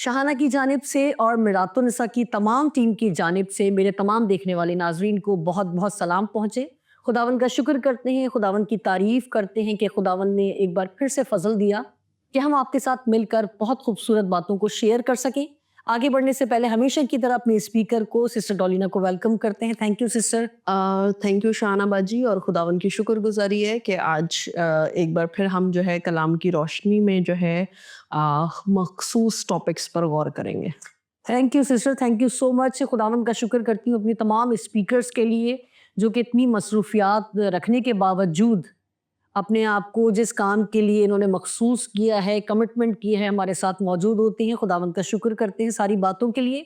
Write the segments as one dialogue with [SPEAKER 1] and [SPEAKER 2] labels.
[SPEAKER 1] شاہانہ کی جانب سے اور میرات النساء کی تمام ٹیم کی جانب سے میرے تمام دیکھنے والے ناظرین کو بہت بہت سلام پہنچے۔ خداوند کا شکر کرتے ہیں، خداوند کی تعریف کرتے ہیں کہ خداوند نے ایک بار پھر سے فضل دیا کہ ہم آپ کے ساتھ مل کر بہت خوبصورت باتوں کو شیئر کر سکیں۔ آگے بڑھنے سے پہلے ہمیشہ کی طرح اپنے اسپیکر کو سسٹر ڈولینا کو ویلکم کرتے ہیں۔ Thank you sister.
[SPEAKER 2] Thank you Shahana باجی، اور خداوند کی شکر گزاری ہے کہ آج ایک بار پھر ہم جو ہے کلام کی روشنی میں جو ہے مخصوص ٹاپکس پر غور کریں گے۔
[SPEAKER 1] Thank you sister, thank you so much. خداوند کا شکر کرتی ہوں اپنی تمام اسپیکرز کے لیے جو کہ اتنی مصروفیات رکھنے کے باوجود اپنے آپ کو جس کام کے لیے انہوں نے مخصوص کیا ہے، کمٹمنٹ کی ہے، ہمارے ساتھ موجود ہوتی ہیں۔ خداوند کا شکر کرتے ہیں ساری باتوں کے لیے۔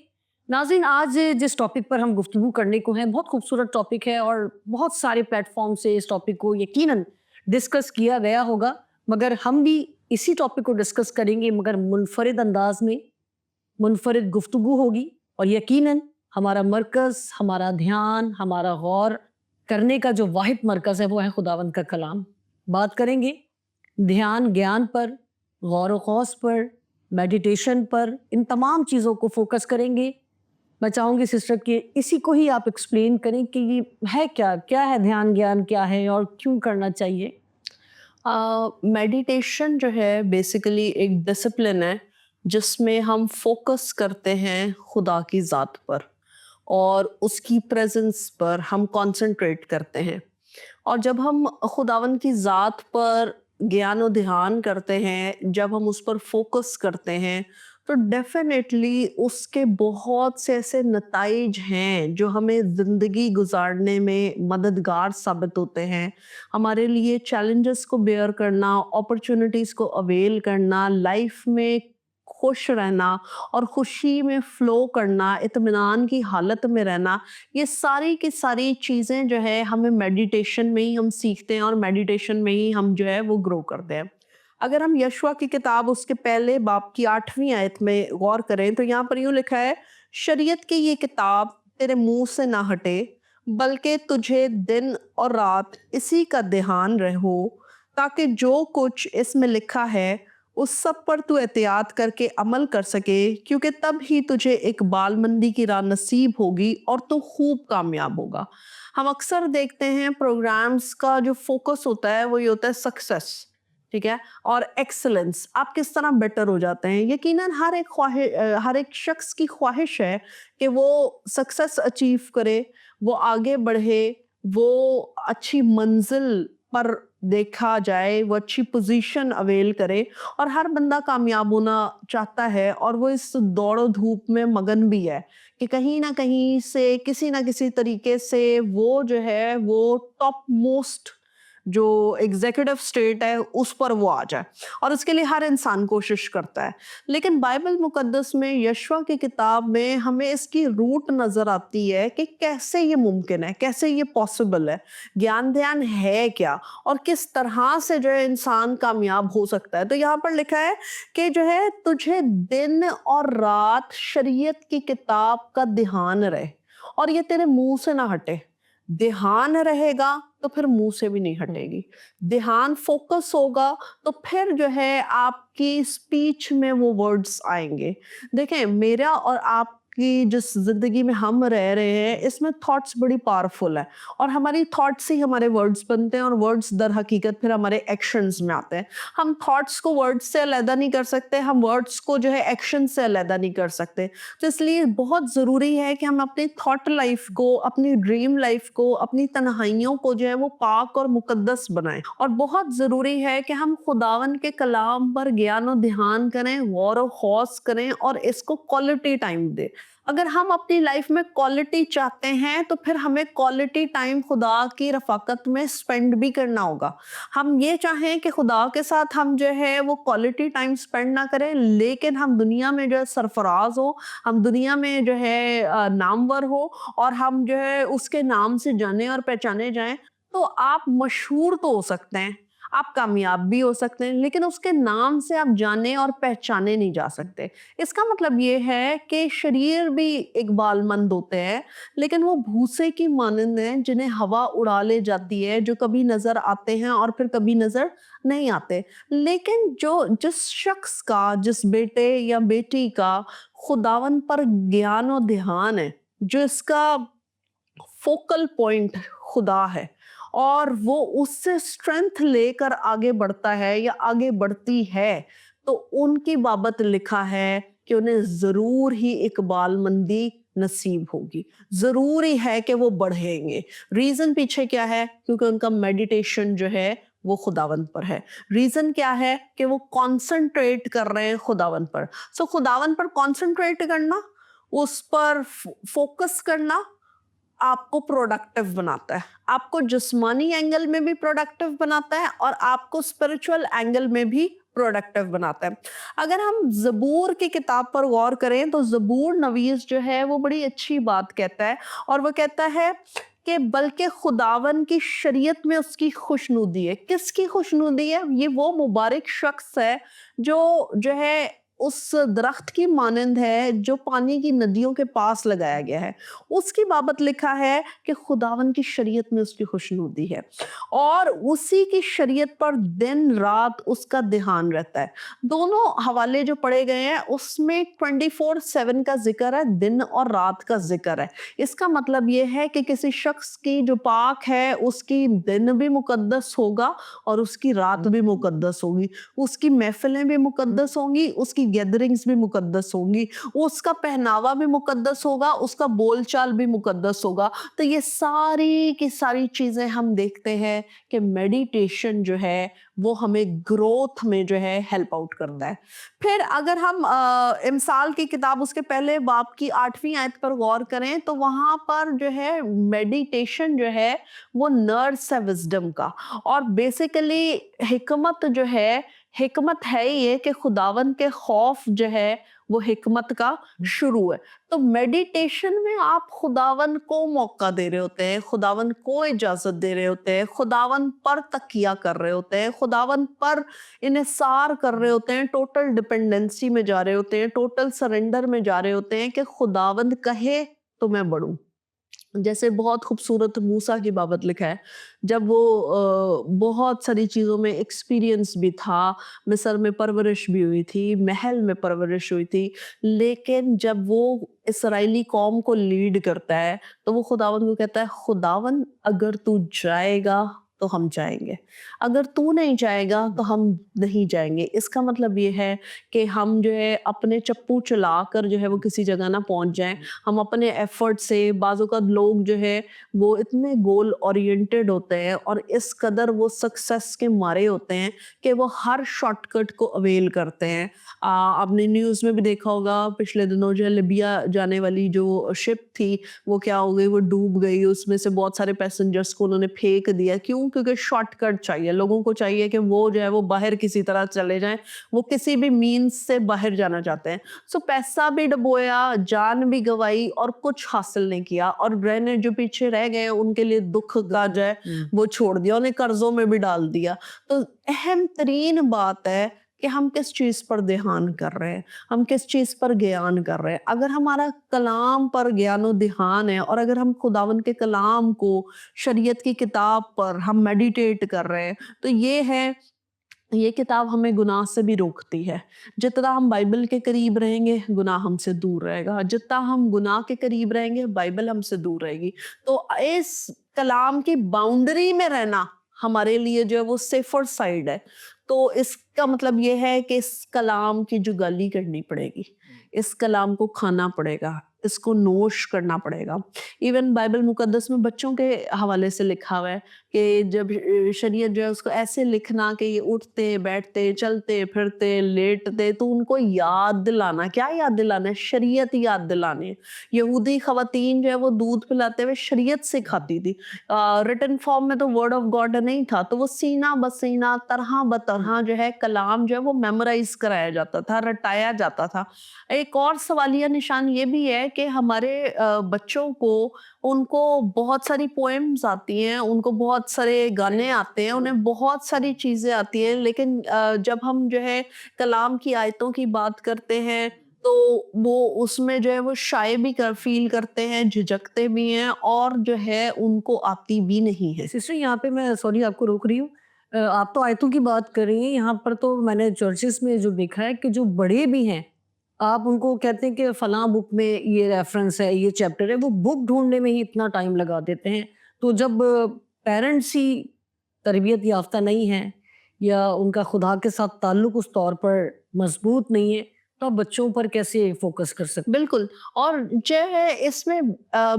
[SPEAKER 1] ناظرین، آج جس ٹاپک پر ہم گفتگو کرنے کو ہیں بہت خوبصورت ٹاپک ہے اور بہت سارے پلیٹ فارم سے اس ٹاپک کو یقیناً ڈسکس کیا گیا ہوگا، مگر ہم بھی اسی ٹاپک کو ڈسکس کریں گے، مگر منفرد انداز میں منفرد گفتگو ہوگی، اور یقیناً ہمارا مرکز، ہمارا دھیان، ہمارا غور کرنے کا جو واحد مرکز ہے وہ ہے خداوند کا کلام۔ بات کریں گے دھیان گیان پر، غور و خوض پر، میڈیٹیشن پر، ان تمام چیزوں کو فوکس کریں گے۔ میں چاہوں گی سسٹر کہ اسی کو ہی آپ ایکسپلین کریں کہ یہ ہے کیا ہے دھیان گیان کیا ہے اور کیوں کرنا چاہیے۔
[SPEAKER 2] میڈیٹیشن جو ہے بیسیکلی ایک ڈسپلن ہے جس میں ہم فوکس کرتے ہیں خدا کی ذات پر اور اس کی پریزنس پر ہم کانسنٹریٹ کرتے ہیں، اور جب ہم خداوند کی ذات پر گیان و دھیان کرتے ہیں، جب ہم اس پر فوکس کرتے ہیں تو ڈیفینیٹلی اس کے بہت سے ایسے نتائج ہیں جو ہمیں زندگی گزارنے میں مددگار ثابت ہوتے ہیں، ہمارے لیے چیلنجز کو بیئر کرنا، اپرچونٹیز کو اویل کرنا، لائف میں خوش رہنا اور خوشی میں فلو کرنا، اطمینان کی حالت میں رہنا، یہ ساری کی ساری چیزیں جو ہے ہمیں میڈیٹیشن میں ہی ہم سیکھتے ہیں اور میڈیٹیشن میں ہی ہم جو ہے وہ گرو کرتے ہیں۔ اگر ہم یشوع کی کتاب اس کے پہلے باب کی 8ویں آیت میں غور کریں تو یہاں پر یوں لکھا ہے، شریعت کی یہ کتاب تیرے منہ سے نہ ہٹے بلکہ تجھے دن اور رات اسی کا دھیان رہو، تاکہ جو کچھ اس میں لکھا ہے اس سب پر تو احتیاط کر کے عمل کر سکے، کیونکہ تب ہی تجھے اقبال مندی کی راہ نصیب ہوگی اور تو خوب کامیاب ہوگا۔ ہم اکثر دیکھتے ہیں پروگرامز کا جو فوکس ہوتا ہے وہ یہ ہوتا ہے سکسیس، ٹھیک ہے، اور ایکسلنس، آپ کس طرح بیٹر ہو جاتے ہیں۔ یقیناً ہر ایک شخص کی خواہش ہے کہ وہ سکسیس اچیو کرے، وہ آگے بڑھے، وہ اچھی منزل پر دیکھا جائے، وہ اچھی پوزیشن اویل کرے، اور ہر بندہ کامیاب ہونا چاہتا ہے، اور وہ اس دوڑ و دھوپ میں مگن بھی ہے کہ کہیں نہ کہیں سے کسی نہ کسی طریقے سے وہ جو ہے وہ ٹاپ موسٹ جو ایگزیکٹو سٹیٹ ہے اس پر وہ آ جائے، اور اس کے لیے ہر انسان کوشش کرتا ہے۔ لیکن بائبل مقدس میں یشوع کی کتاب میں ہمیں اس کی روٹ نظر آتی ہے کہ کیسے یہ ممکن ہے، کیسے یہ پاسبل ہے، گیان دھیان ہے کیا، اور کس طرح سے جو ہے انسان کامیاب ہو سکتا ہے۔ تو یہاں پر لکھا ہے کہ جو ہے تجھے دن اور رات شریعت کی کتاب کا دھیان رہے، اور یہ تیرے منہ سے نہ ہٹے۔ دھیان رہے گا تو پھر منہ سے بھی نہیں ہٹے گی، دھیان فوکس ہوگا تو پھر جو ہے آپ کی اسپیچ میں وہ ورڈز آئیں گے۔ دیکھیں، میرا اور آپ کی جس زندگی میں ہم رہ رہے ہیں اس میں تھاٹس بڑی پاورفل ہے، اور ہماری تھاٹس ہی ہمارے ورڈز بنتے ہیں، اور ورڈز در حقیقت پھر ہمارے ایکشنز میں آتے ہیں۔ ہم تھاٹس کو ورڈز سے علیحدہ نہیں کر سکتے، ہم ورڈز کو جو ہے ایکشن سے علیحدہ نہیں کر سکتے۔ تو اس لیے بہت ضروری ہے کہ ہم اپنی تھاٹ لائف کو، اپنی ڈریم لائف کو، اپنی تنہائیوں کو جو ہے وہ پاک اور مقدس بنائیں، اور بہت ضروری ہے کہ ہم خداوند کے کلام پر گیان و دھیان کریں، غور و خوض کریں، اور اس کو کوالٹی ٹائم دیں۔ اگر ہم اپنی لائف میں کوالٹی چاہتے ہیں تو پھر ہمیں کوالٹی ٹائم خدا کی رفاقت میں سپینڈ بھی کرنا ہوگا۔ ہم یہ چاہیں کہ خدا کے ساتھ ہم جو ہے وہ کوالٹی ٹائم سپینڈ نہ کریں، لیکن ہم دنیا میں جو ہے سرفراز ہو، ہم دنیا میں جو ہے نامور ہو، اور ہم جو ہے اس کے نام سے جانے اور پہچانے جائیں، تو آپ مشہور تو ہو سکتے ہیں، آپ کامیاب بھی ہو سکتے ہیں لیکن اس کے نام سے آپ جانے اور پہچانے نہیں جا سکتے. اس کا مطلب یہ ہے کہ شریر بھی اقبال مند ہوتے ہیں لیکن وہ بھوسے کی مانند ہیں جنہیں ہوا اڑا لے جاتی ہے, جو کبھی نظر آتے ہیں اور پھر کبھی نظر نہیں آتے. لیکن جس شخص کا, جس بیٹے یا بیٹی کا خداوند پر گیان و دھیان ہے, جو اس کا فوکل پوائنٹ خدا ہے اور وہ اس سے اسٹرینتھ لے کر آگے بڑھتا ہے یا آگے بڑھتی ہے, تو ان کی بابت لکھا ہے کہ انہیں ضرور ہی اقبال مندی نصیب ہوگی, ضروری ہے کہ وہ بڑھیں گے. ریزن پیچھے کیا ہے؟ کیونکہ ان کا میڈیٹیشن جو ہے وہ خداوند پر ہے. ریزن کیا ہے؟ کہ وہ کانسنٹریٹ کر رہے ہیں خداوند پر. سو خداوند پر کانسنٹریٹ کرنا, اس پر فوکس کرنا آپ کو پروڈکٹیو بناتا ہے, آپ کو جسمانی اینگل میں بھی پروڈکٹیو بناتا ہے اور آپ کو اسپرچول اینگل میں بھی پروڈکٹیو بناتا ہے. اگر ہم زبور کی کتاب پر غور کریں تو زبور نویس جو ہے وہ بڑی اچھی بات کہتا ہے, اور وہ کہتا ہے کہ بلکہ خداون کی شریعت میں اس کی خوشنودی ہے. کس کی خوشنودی ہے؟ یہ وہ مبارک شخص ہے جو ہے اس درخت کی مانند ہے جو پانی کی ندیوں کے پاس لگایا گیا ہے. اس کی بابت لکھا ہے کہ خداون کی شریعت میں اس کی خوشنودی ہے اور اسی کی شریعت پر دن رات اس کا دھیان رہتا ہے. دونوں حوالے جو پڑھے گئے ہیں اس میں 24/7 کا ذکر ہے, دن اور رات کا ذکر ہے. اس کا مطلب یہ ہے کہ کسی شخص کی جو پاک ہے اس کی دن بھی مقدس ہوگا اور اس کی رات بھی مقدس ہوگی, اس کی محفلیں بھی مقدس ہوں گی, اس کی گیدرنگز بھی مقدس ہوں گی, اس کا پہناوا بھی مقدس ہوگا, اس کا بول چال بھی مقدس ہوگا. تو یہ ساری کی ساری چیزیں ہم دیکھتے ہیں کہ میڈیٹیشن جو ہے وہ ہمیں گروتھ میں جو ہے ہیلپ آؤٹ کرتا ہے. پھر اگر ہم امثال کی کتاب اس کے پہلے باب کی 8ویں آیت پر غور کریں تو وہاں پر جو ہے میڈیٹیشن جو ہے وہ نرس ہے وزڈم کا, اور بیسیکلی حکمت ہے یہ کہ خداوند کے خوف جو ہے وہ حکمت کا شروع ہے. تو میڈیٹیشن میں آپ خداوند کو موقع دے رہے ہوتے ہیں, خداوند کو اجازت دے رہے ہوتے ہیں, خداوند پر تکیہ کر رہے ہوتے ہیں, خداوند پر انحصار کر رہے ہوتے ہیں, ٹوٹل ڈیپینڈنسی میں جا رہے ہوتے ہیں, ٹوٹل سرنڈر میں جا رہے ہوتے ہیں کہ خداوند کہے تو میں بڑھوں. جیسے بہت خوبصورت موسیٰ کی بابت لکھا ہے, جب وہ بہت ساری چیزوں میں ایکسپیرینس بھی تھا, مصر میں پرورش بھی ہوئی تھی, محل میں پرورش ہوئی تھی, لیکن جب وہ اسرائیلی قوم کو لیڈ کرتا ہے تو وہ خداوند کو کہتا ہے خداوند اگر تو جائے گا تو ہم جائیں گے, اگر تو نہیں جائے گا تو ہم نہیں جائیں گے. اس کا مطلب یہ ہے کہ ہم جو ہے اپنے چپو چلا کر جو ہے وہ کسی جگہ نہ پہنچ جائیں. ہم اپنے ایفرٹ سے, بعض اوقات لوگ جو ہے وہ اتنے گول اورینٹڈ ہوتے ہیں اور اس قدر وہ سکسیس کے مارے ہوتے ہیں کہ وہ ہر شارٹ کٹ کو اویل کرتے ہیں. آپ نے نیوز میں بھی دیکھا ہوگا پچھلے دنوں جو ہے لیبیا جانے والی جو شپ تھی وہ کیا ہو گئی, وہ ڈوب گئی. اس میں سے بہت سارے پیسنجرز کو انہوں نے پھینک دیا. کیوں؟ کیونکہ شارٹ کٹ چاہیے, لوگوں کو چاہیے کہ وہ جو ہے وہ باہر کسی طرح چلے جائیں, وہ کسی بھی مینز سے باہر جانا چاہتے ہیں. سو پیسہ بھی ڈبویا, جان بھی گوائی اور کچھ حاصل نہیں کیا, اور رہنے جو پیچھے رہ گئے ان کے لیے دکھ کا جو ہے وہ چھوڑ دیا, انہیں قرضوں میں بھی ڈال دیا. تو اہم ترین بات ہے کہ ہم کس چیز پر دھیان کر رہے ہیں, ہم کس چیز پر گیان کر رہے ہیں. اگر ہمارا کلام پر گیان و دھیان ہے اور اگر ہم خداوند کے کلام کو, شریعت کی کتاب پر ہم میڈیٹیٹ کر رہے ہیں, تو یہ کتاب ہمیں گناہ سے بھی روکتی ہے. جتنا ہم بائبل کے قریب رہیں گے گناہ ہم سے دور رہے گا, جتنا ہم گناہ کے قریب رہیں گے بائبل ہم سے دور رہے گی. تو اس کلام کی باؤنڈری میں رہنا ہمارے لیے جو ہے وہ سیفر سائیڈ ہے. تو اس کا مطلب یہ ہے کہ اس کلام کی جگالی کرنی پڑے گی, اس کلام کو کھانا پڑے گا, اس کو نوش کرنا پڑے گا. ایون بائبل مقدس میں بچوں کے حوالے سے لکھا ہوا ہے کہ جب شریعت جو ہے اس کو ایسے لکھنا کہ یہ اٹھتے بیٹھتے چلتے پھرتے لیٹتے تو ان کو یاد دلانا. کیا یاد دلانا ہے؟ شریعت یاد دلانے. یہودی خواتین جو ہے وہ دودھ پلاتے ہوئے شریعت سکھاتی تھی, ریٹن فارم میں تو ورڈ آف گاڈ نہیں تھا, تو وہ سینہ بسینہ طرح بطرح جو ہے کلام جو ہے وہ میمورائز کرایا جاتا تھا, رٹایا جاتا تھا. ایک اور سوالیہ نشان یہ بھی ہے کہ ہمارے بچوں کو ان کو بہت ساری پوئمز آتی ہیں، ان کو بہت سارے گانے آتے ہیں، انہیں بہت ساری چیزیں آتی ہیں، لیکن جب ہم جو ہے کلام کی آیتوں کی بات کرتے ہیں تو وہ اس میں جو ہے وہ شائع بھی فیل کرتے ہیں، جھجکتے بھی ہیں، اور جو ہے ان کو آتی بھی نہیں ہے۔
[SPEAKER 1] سسٹر یہاں پہ میں سوری آپ کو روک رہی ہوں، آپ تو آیتوں کی بات کر رہی ہیں، یہاں پر تو میں نے چرچز میں جو دیکھا ہے کہ جو بڑے بھی ہیں آپ ان کو کہتے ہیں کہ فلاں بک میں یہ ریفرنس ہے، یہ چیپٹر ہے، وہ بک ڈھونڈنے میں ہی اتنا ٹائم لگا دیتے ہیں۔ تو جب پیرنٹس ہی تربیت یافتہ نہیں ہیں یا ان کا خدا کے ساتھ تعلق اس طور پر مضبوط نہیں ہے تو آپ بچوں پر کیسے فوکس کر سکتے
[SPEAKER 2] بالکل، اور جو ہے اس میں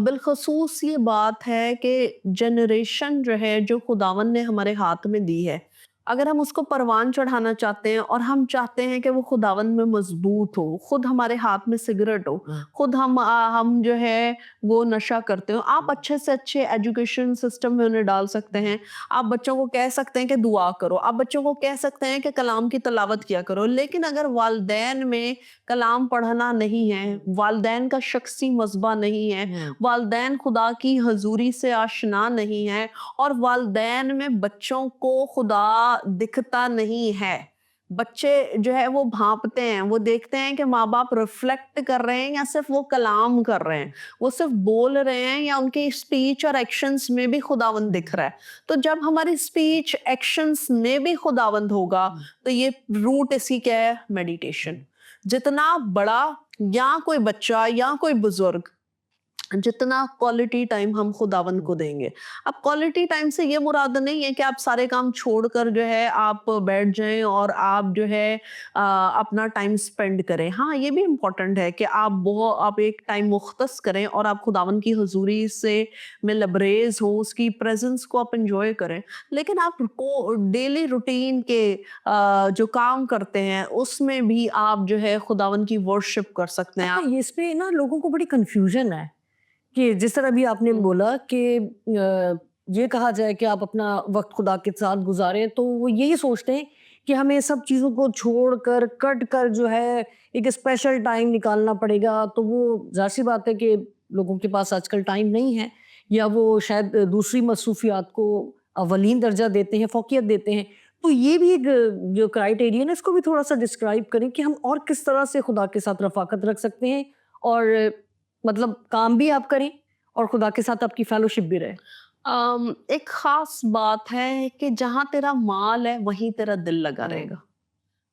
[SPEAKER 2] بالخصوص یہ بات ہے کہ جنریشن جو ہے جو خداوند نے ہمارے ہاتھ میں دی ہے، اگر ہم اس کو پروان چڑھانا چاہتے ہیں اور ہم چاہتے ہیں کہ وہ خداوند میں مضبوط ہو، خود ہمارے ہاتھ میں سگریٹ ہو، خود ہم جو ہے وہ نشہ کرتے ہو، آپ اچھے سے اچھے ایجوکیشن سسٹم میں انہیں ڈال سکتے ہیں، آپ بچوں کو کہہ سکتے ہیں کہ دعا کرو، آپ بچوں کو کہہ سکتے ہیں کہ کلام کی تلاوت کیا کرو، لیکن اگر والدین میں کلام پڑھنا نہیں ہے، والدین کا شخصی مذبح نہیں ہے، والدین خدا کی حضوری سے آشنا نہیں ہے، اور والدین میں بچوں کو خدا دکھتا نہیں ہے، بچے جو ہے وہ بھانپتے ہیں، وہ دیکھتے ہیں کہ ماں باپ ریفلیکٹ کر رہے ہیں یا صرف وہ کلام کر رہے ہیں، وہ صرف بول رہے ہیں یا ان کی اسپیچ اور ایکشنز میں بھی خداوند دکھ رہا ہے۔ تو جب ہماری اسپیچ ایکشنز میں بھی خداوند ہوگا تو یہ روٹ اسی کیا ہے؟ میڈیٹیشن۔ جتنا بڑا یا کوئی بچہ یا کوئی بزرگ جتنا کوالٹی ٹائم ہم خداوند کو دیں گے۔ اب کوالٹی ٹائم سے یہ مراد نہیں ہے کہ آپ سارے کام چھوڑ کر جو ہے آپ بیٹھ جائیں اور آپ جو ہے اپنا ٹائم سپینڈ کریں۔ ہاں یہ بھی امپورٹنٹ ہے کہ آپ ایک ٹائم مختص کریں اور آپ خداوند کی حضوری سے میں لبریز ہوں، اس کی پریزنس کو آپ انجوائے کریں، لیکن آپ کو ڈیلی روٹین کے جو کام کرتے ہیں اس میں بھی آپ جو ہے خداوند کی ورشپ کر سکتے ہیں۔
[SPEAKER 1] ہیں؟ اس پہ نا لوگوں کو بڑی کنفیوژن ہے کہ جس طرح بھی آپ نے بولا کہ یہ کہا جائے کہ آپ اپنا وقت خدا کے ساتھ گزاریں تو وہ یہی سوچتے ہیں کہ ہمیں سب چیزوں کو چھوڑ کر کٹ کر جو ہے ایک اسپیشل ٹائم نکالنا پڑے گا، تو وہ ظاہر سی بات ہے کہ لوگوں کے پاس آج کل ٹائم نہیں ہے، یا وہ شاید دوسری مصروفیات کو اولین درجہ دیتے ہیں، فوقیت دیتے ہیں۔ تو یہ بھی ایک جو کرائیٹیریا ہے اس کو بھی تھوڑا سا ڈسکرائب کریں کہ ہم اور کس طرح سے خدا کے ساتھ رفاقت رکھ سکتے ہیں اور مطلب کام بھی آپ کریں اور خدا کے ساتھ آپ کی فیلوشپ بھی رہے۔
[SPEAKER 2] ایک خاص بات ہے کہ جہاں تیرا مال ہے وہیں تیرا دل لگا رہے گا۔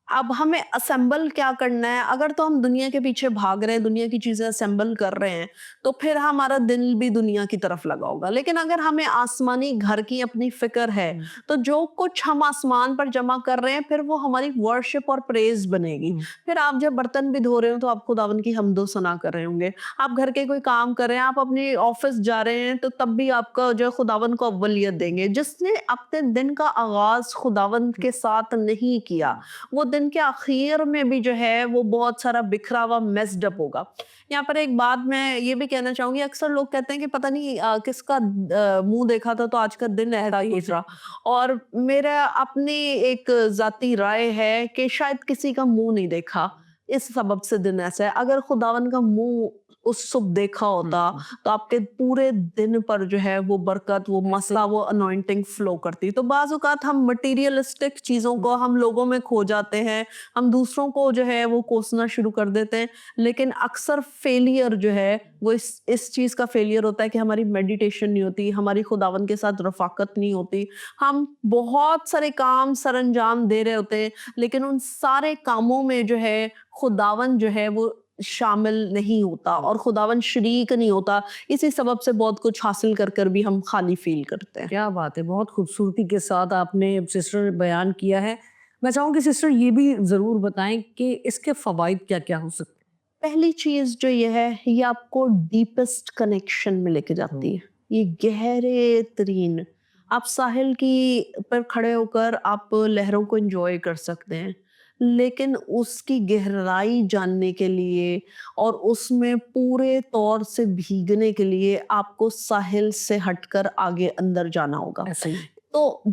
[SPEAKER 2] اب ہمیں اسمبل کیا کرنا ہے؟ اگر تو ہم دنیا کے پیچھے بھاگ رہے ہیں، دنیا کی چیزیں اسمبل کر رہے ہیں تو پھر ہمارا دل بھی دنیا کی طرف لگا ہوگا، لیکن اگر ہمیں آسمانی گھر کی اپنی فکر ہے تو جو کچھ ہم آسمان پر جمع کر رہے ہیں پھر وہ ہماری ورشپ اور پریز بنے گی۔ پھر آپ جب برتن بھی دھو رہے ہو تو آپ خداوند کی حمد و ثنا کر رہے ہوں گے، آپ گھر کے کوئی کام کر رہے ہیں، آپ اپنی آفس جا رہے ہیں تو تب بھی آپ کا جو خداوند کو اولیت دیں گے۔ جس نے اپنے دن کا آغاز خداوند کے ساتھ نہیں کیا وہ دن کے آخر میں بھی جو ہے وہ بہت سارا بکھرا ہوا میسڈ اپ ہوگا۔ یہاں پر ایک بات میں یہ بھی کہنا چاہوں گی، اکثر لوگ کہتے ہیں کہ پتہ نہیں کس کا منہ دیکھا تھا تو آج کا دن ایسا ہی گزرا، اور میرا اپنی ایک ذاتی رائے ہے کہ شاید کسی کا منہ نہیں دیکھا اس سبب سے دن ایسا ہے۔ اگر خداوند کا منہ اس صبح دیکھا ہوتا تو آپ کے پورے دن پر جو ہے وہ برکت، وہ مسئلہ، وہ انوائنٹنگ فلو کرتی۔ تو بعض اوقات ہم مٹیریلسٹک چیزوں کو ہم لوگوں میں کھو جاتے ہیں، ہم دوسروں کو جو ہے وہ کوسنا شروع کر دیتے ہیں، لیکن اکثر فیلئر جو ہے وہ اس چیز کا فیلئر ہوتا ہے کہ ہماری میڈیٹیشن نہیں ہوتی، ہماری خداوند کے ساتھ رفاقت نہیں ہوتی۔ ہم بہت سارے کام سر انجام دے رہے ہوتے ہیں لیکن ان سارے کاموں میں جو ہے خداوند جو ہے وہ شامل نہیں ہوتا اور خداوند شریک نہیں ہوتا، اسی سبب سے بہت کچھ حاصل کر کر بھی ہم خالی فیل کرتے ہیں۔
[SPEAKER 1] کیا بات ہے، بہت خوبصورتی کے ساتھ آپ نے سسٹر بیان کیا ہے۔ میں چاہوں گی سسٹر یہ بھی ضرور بتائیں کہ اس کے فوائد کیا کیا ہو سکتے ہیں؟
[SPEAKER 2] پہلی چیز جو یہ ہے، یہ آپ کو ڈیپسٹ کنیکشن میں لے کے جاتی ہے، یہ گہرے ترین، آپ ساحل کی پر کھڑے ہو کر آپ لہروں کو انجوائے کر سکتے ہیں، لیکن اس کی گہرائی جاننے کے لیے اور اس میں پورے طور سے بھیگنے کے لیے آپ کو ساحل سے ہٹ کر آگے اندر جانا ہوگا۔
[SPEAKER 1] ایسے ہی
[SPEAKER 2] تو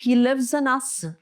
[SPEAKER 2] He lives in us,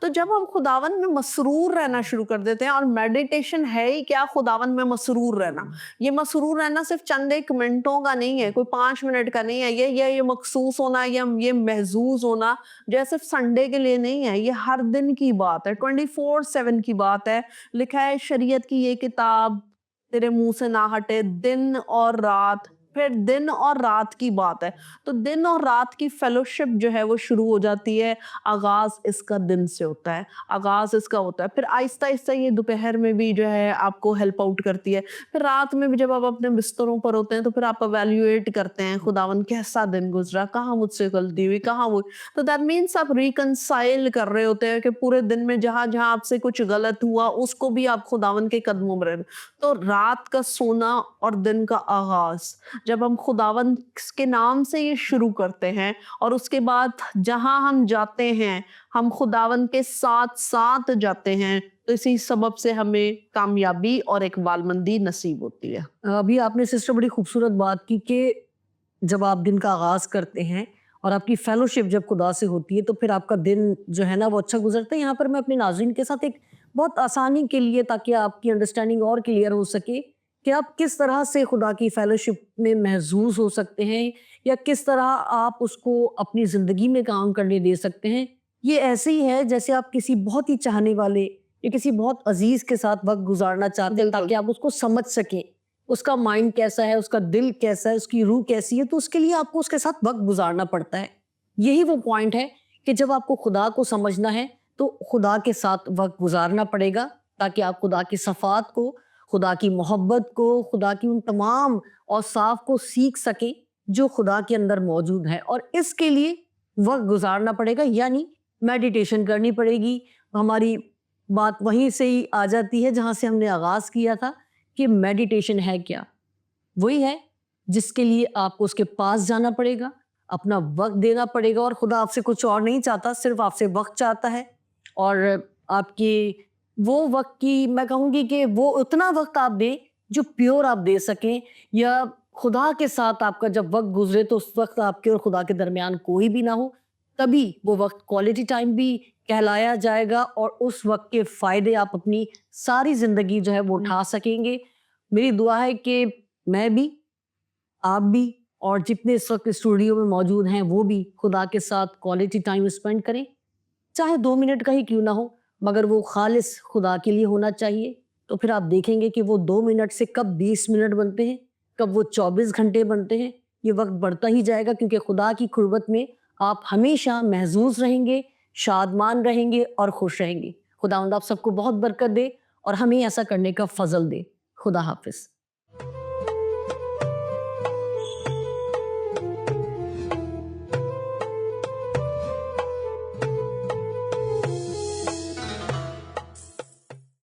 [SPEAKER 2] تو جب ہم خداوند میں مسرور رہنا شروع کر دیتے ہیں, اور میڈیٹیشن ہے ہی کیا, خداوند میں مسرور رہنا. یہ مسرور رہنا صرف چند ایک منٹوں کا نہیں ہے, کوئی 5 منٹ کا نہیں ہے, یہ مخصوص ہونا, یہ محظوظ ہونا جو صرف سنڈے کے لیے نہیں ہے, یہ ہر دن کی بات ہے, 24/7 کی بات ہے. لکھا ہے شریعت کی یہ کتاب تیرے منہ سے نہ ہٹے دن اور رات. پھر دن اور رات کی بات ہے, تو دن اور رات کی فیلوشپ جو ہے وہ شروع ہو جاتی ہے. آغاز اس کا دن سے ہوتا ہے, آغاز اس کا ہوتا ہے, پھر آہستہ آہستہ یہ دوپہر میں بھی جو ہے آپ کو ہیلپ آؤٹ کرتی ہے, پھر رات میں بھی جب آپ اپنے بستروں پر ہوتے ہیں تو پھر آپ ایویلیویٹ کرتے ہیں خداوند کیسا دن گزرا, کہاں مجھ سے غلطی ہوئی, کہاں وہ. تو دیٹ مینس آپ ریکنسائل کر رہے ہوتے ہیں کہ پورے دن میں جہاں جہاں آپ سے کچھ غلط ہوا اس کو بھی آپ خداوند کے قدموں میں رہے. تو رات کا سونا اور دن کا آغاز جب ہم خداوند کے نام سے یہ شروع کرتے ہیں, اور اس کے بعد جہاں ہم جاتے ہیں ہم خداوند کے ساتھ ساتھ جاتے ہیں, تو اسی سبب سے ہمیں کامیابی اور اقبال مندی نصیب ہوتی ہے.
[SPEAKER 1] ابھی آپ نے سسٹر بڑی خوبصورت بات کی کہ جب آپ دن کا آغاز کرتے ہیں اور آپ کی فیلوشپ جب خدا سے ہوتی ہے تو پھر آپ کا دن جو ہے نا وہ اچھا گزرتا ہے. یہاں پر میں اپنے ناظرین کے ساتھ ایک بہت آسانی کے لیے, تاکہ آپ کی انڈرسٹینڈنگ اور کلیئر ہو سکے, کہ آپ کس طرح سے خدا کی فیلوشپ میں محظوظ ہو سکتے ہیں, یا کس طرح آپ اس کو اپنی زندگی میں کام کرنے دے سکتے ہیں. یہ ایسے ہی ہے جیسے آپ کسی بہت ہی چاہنے والے یا کسی بہت عزیز کے ساتھ وقت گزارنا چاہتے ہیں, تاکہ آپ اس کو سمجھ سکیں, اس کا مائنڈ کیسا ہے, اس کا دل کیسا ہے, اس کی روح کیسی ہے. تو اس کے لیے آپ کو اس کے ساتھ وقت گزارنا پڑتا ہے. یہی وہ پوائنٹ ہے کہ جب آپ کو خدا کو سمجھنا ہے تو خدا کے ساتھ وقت گزارنا پڑے گا, تاکہ آپ خدا کی صفات کو, خدا کی محبت کو, خدا کی ان تمام اوصاف کو سیکھ سکیں جو خدا کے اندر موجود ہے. اور اس کے لیے وقت گزارنا پڑے گا, یعنی میڈیٹیشن کرنی پڑے گی. ہماری بات وہیں سے ہی آ جاتی ہے جہاں سے ہم نے آغاز کیا تھا کہ میڈیٹیشن ہے کیا. وہی ہے جس کے لیے آپ کو اس کے پاس جانا پڑے گا, اپنا وقت دینا پڑے گا, اور خدا آپ سے کچھ اور نہیں چاہتا, صرف آپ سے وقت چاہتا ہے. اور آپ کی وہ وقت کی میں کہوں گی کہ وہ اتنا وقت آپ دیں جو پیور آپ دے سکیں, یا خدا کے ساتھ آپ کا جب وقت گزرے تو اس وقت آپ کے اور خدا کے درمیان کوئی بھی نہ ہو, تبھی وہ وقت کوالٹی ٹائم بھی کہلایا جائے گا, اور اس وقت کے فائدے آپ اپنی ساری زندگی جو ہے وہ اٹھا سکیں گے. میری دعا ہے کہ میں بھی, آپ بھی, اور جتنے اس وقت اسٹوڈیو میں موجود ہیں وہ بھی خدا کے ساتھ کوالٹی ٹائم اسپینڈ کریں, چاہے 2 منٹ کا ہی کیوں نہ ہو, مگر وہ خالص خدا کے لیے ہونا چاہیے. تو پھر آپ دیکھیں گے کہ وہ 2 منٹ سے کب 20 منٹ بنتے ہیں, کب وہ 24 گھنٹے بنتے ہیں. یہ وقت بڑھتا ہی جائے گا, کیونکہ خدا کی قربت میں آپ ہمیشہ محظوظ رہیں گے, شادمان رہیں گے اور خوش رہیں گے. خداوند آپ سب کو بہت برکت دے اور ہمیں ایسا کرنے کا فضل دے. خدا حافظ.